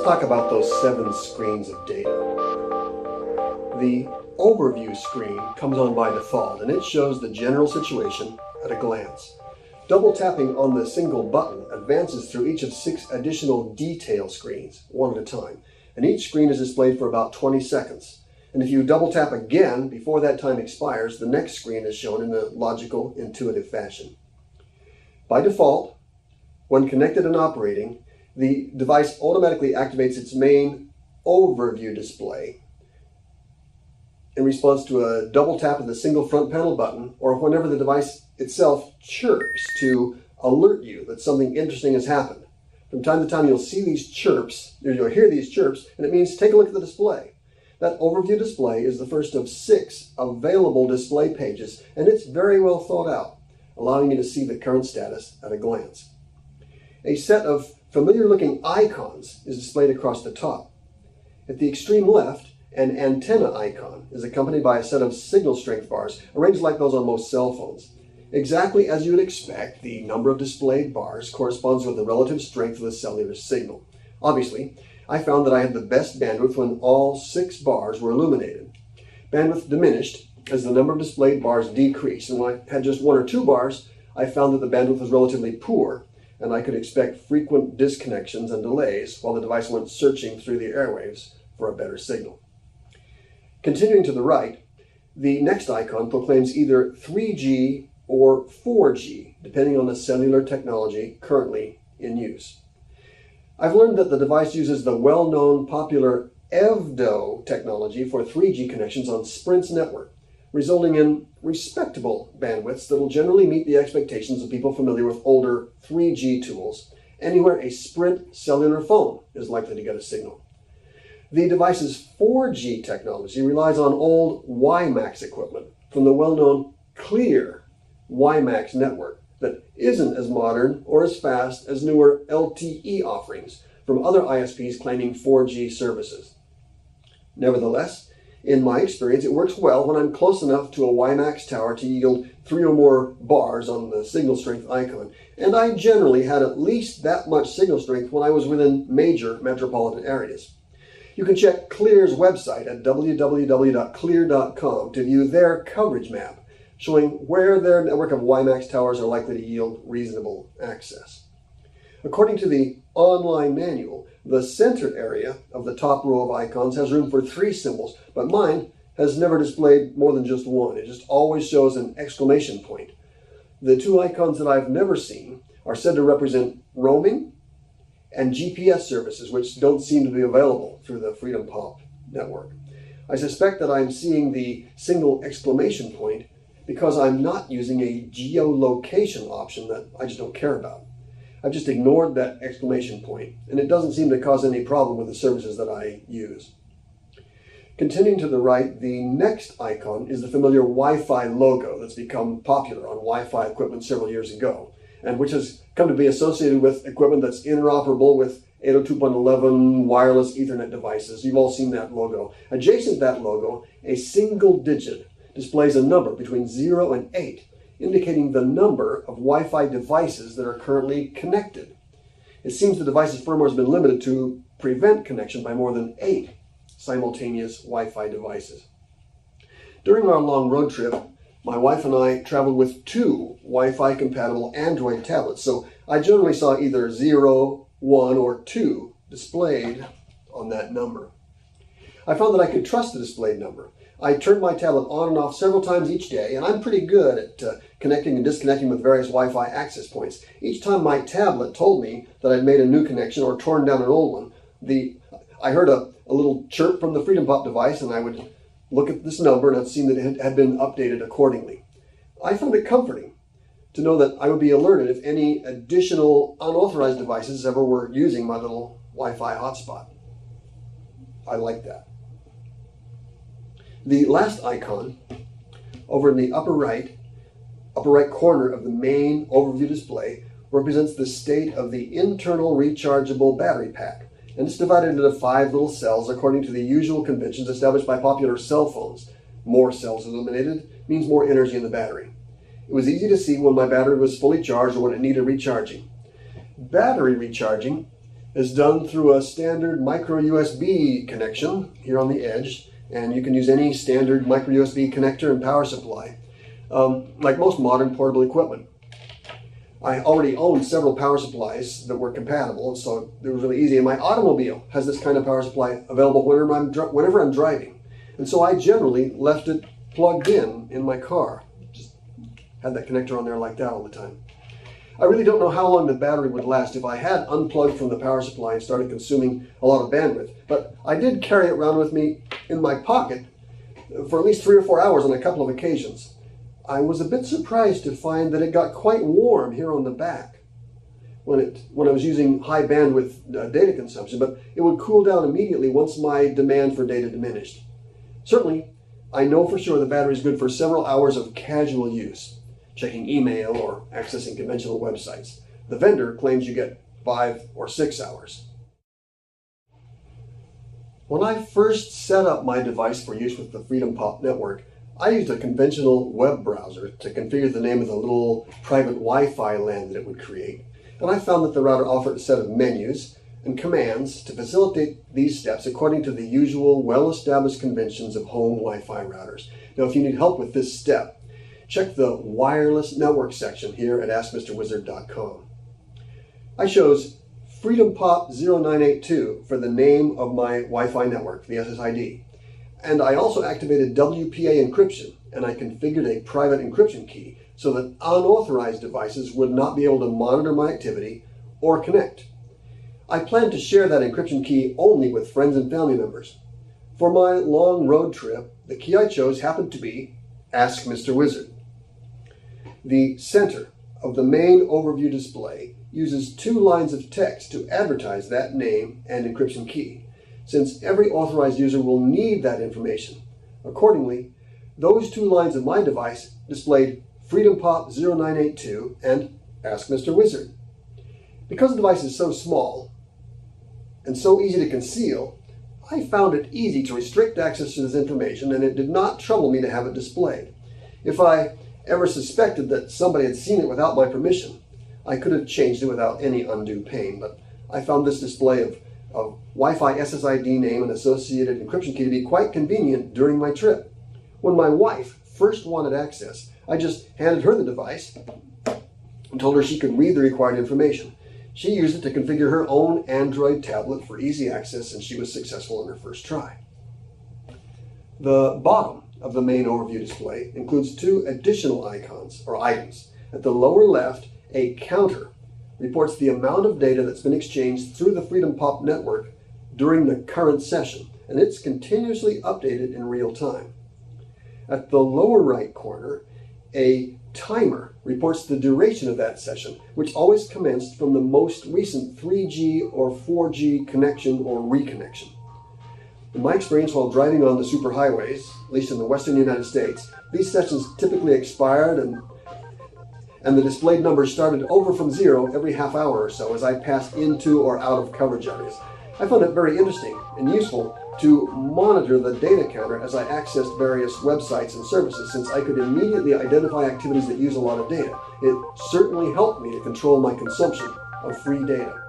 talk about those 7 screens of data. The overview screen comes on by default, and it shows the general situation at a glance. Double tapping on the single button advances through each of 6 additional detail screens, one at a time, and each screen is displayed for about 20 seconds. And if you double tap again before that time expires, the next screen is shown in a logical, intuitive fashion. By default, when connected and operating, the device automatically activates its main overview display in response to a double tap of the single front panel button, or whenever the device itself chirps to alert you that something interesting has happened. From time to time you'll see these chirps, or you'll hear these chirps, and it means take a look at the display. That overview display is the first of 6 available display pages, and it's very well thought out, allowing you to see the current status at a glance. A set of familiar-looking icons is displayed across the top. At the extreme left, an antenna icon is accompanied by a set of signal strength bars, arranged like those on most cell phones. Exactly as you would expect, the number of displayed bars corresponds with the relative strength of the cellular signal. Obviously, I found that I had the best bandwidth when all 6 bars were illuminated. Bandwidth diminished as the number of displayed bars decreased, and when I had just 1 or 2 bars, I found that the bandwidth was relatively poor, and I could expect frequent disconnections and delays while the device went searching through the airwaves for a better signal. Continuing to the right, the next icon proclaims either 3G or 4G, depending on the cellular technology currently in use. I've learned that the device uses the well-known popular EVDO technology for 3G connections on Sprint's network, resulting in respectable bandwidths that will generally meet the expectations of people familiar with older 3G tools, anywhere a Sprint cellular phone is likely to get a signal. The device's 4G technology relies on old WiMAX equipment from the well-known Clear WiMAX network that isn't as modern or as fast as newer LTE offerings from other ISPs claiming 4G services. Nevertheless, in my experience, it works well when I'm close enough to a WiMAX tower to yield 3 or more bars on the signal strength icon, and I generally had at least that much signal strength when I was within major metropolitan areas. You can check Clear's website at www.clear.com to view their coverage map, showing where their network of WiMAX towers are likely to yield reasonable access. According to the online manual, the center area of the top row of icons has room for 3 symbols, but mine has never displayed more than just one. It just always shows an exclamation point. The 2 icons that I've never seen are said to represent roaming and GPS services, which don't seem to be available through the FreedomPop network. I suspect that I'm seeing the single exclamation point because I'm not using a geolocation option that I just don't care about. I've just ignored that exclamation point, and it doesn't seem to cause any problem with the services that I use. Continuing to the right, the next icon is the familiar Wi-Fi logo that's become popular on Wi-Fi equipment several years ago, and which has come to be associated with equipment that's interoperable with 802.11 wireless Ethernet devices. You've all seen that logo. Adjacent to that logo, a single digit displays a number between 0 and 8, indicating the number of Wi-Fi devices that are currently connected. It seems the device's firmware has been limited to prevent connection by more than 8 simultaneous Wi-Fi devices. During our long road trip, my wife and I traveled with 2 Wi-Fi compatible Android tablets, so I generally saw either 0, 1, or 2 displayed on that number. I found that I could trust the displayed number. I turned my tablet on and off several times each day, and I'm pretty good at connecting and disconnecting with various Wi-Fi access points. Each time my tablet told me that I'd made a new connection or torn down an old one, I heard a little chirp from the FreedomPop device, and I would look at this number and I'd seen that it had been updated accordingly. I found it comforting to know that I would be alerted if any additional unauthorized devices ever were using my little Wi-Fi hotspot. I like that. The last icon, over in the upper right corner of the main overview display, represents the state of the internal rechargeable battery pack, and it's divided into 5 little cells according to the usual conventions established by popular cell phones. More cells illuminated means more energy in the battery. It was easy to see when my battery was fully charged or when it needed recharging. Battery recharging is done through a standard micro USB connection here on the edge, and you can use any standard micro USB connector and power supply, like most modern portable equipment. I already owned several power supplies that were compatible, and so it was really easy. And my automobile has this kind of power supply available whenever I'm driving. And so I generally left it plugged in my car. Just had that connector on there like that all the time. I really don't know how long the battery would last if I had unplugged from the power supply and started consuming a lot of bandwidth. But I did carry it around with me in my pocket for at least 3 or 4 hours on a couple of occasions. I was a bit surprised to find that it got quite warm here on the back when I was using high bandwidth data consumption, but it would cool down immediately once my demand for data diminished. Certainly, I know for sure the battery is good for several hours of casual use, checking email or accessing conventional websites. The vendor claims you get 5 or 6 hours. When I first set up my device for use with the FreedomPop network, I used a conventional web browser to configure the name of the little private Wi-Fi LAN that it would create. And I found that the router offered a set of menus and commands to facilitate these steps according to the usual well-established conventions of home Wi-Fi routers. Now, if you need help with this step, check the wireless network section here at AskMisterWizard.com. I chose FreedomPop 0982 for the name of my Wi-Fi network, the SSID. And I also activated WPA encryption, and I configured a private encryption key so that unauthorized devices would not be able to monitor my activity or connect. I plan to share that encryption key only with friends and family members. For my long road trip, the key I chose happened to be AskMisterWizard. The center of the main overview display uses 2 lines of text to advertise that name and encryption key, since every authorized user will need that information. Accordingly, those 2 lines of my device displayed FreedomPop 0982 and AskMisterWizard. Because the device is so small and so easy to conceal, I found it easy to restrict access to this information, and it did not trouble me to have it displayed. If I ever suspected that somebody had seen it without my permission, I could have changed it without any undue pain, but I found this display of Wi-Fi SSID name and associated encryption key to be quite convenient during my trip. When my wife first wanted access, I just handed her the device and told her she could read the required information. She used it to configure her own Android tablet for easy access, and she was successful in her first try. The bottom of the main overview display includes 2 additional icons or items. At the lower left, a counter reports the amount of data that's been exchanged through the FreedomPop network during the current session, and it's continuously updated in real time. At the lower right corner, a timer reports the duration of that session, which always commenced from the most recent 3G or 4G connection or reconnection. In my experience while driving on the superhighways, at least in the western United States, these sessions typically expired and the displayed numbers started over from 0 every half hour or so as I passed into or out of coverage areas. I found it very interesting and useful to monitor the data counter as I accessed various websites and services, since I could immediately identify activities that use a lot of data. It certainly helped me to control my consumption of free data.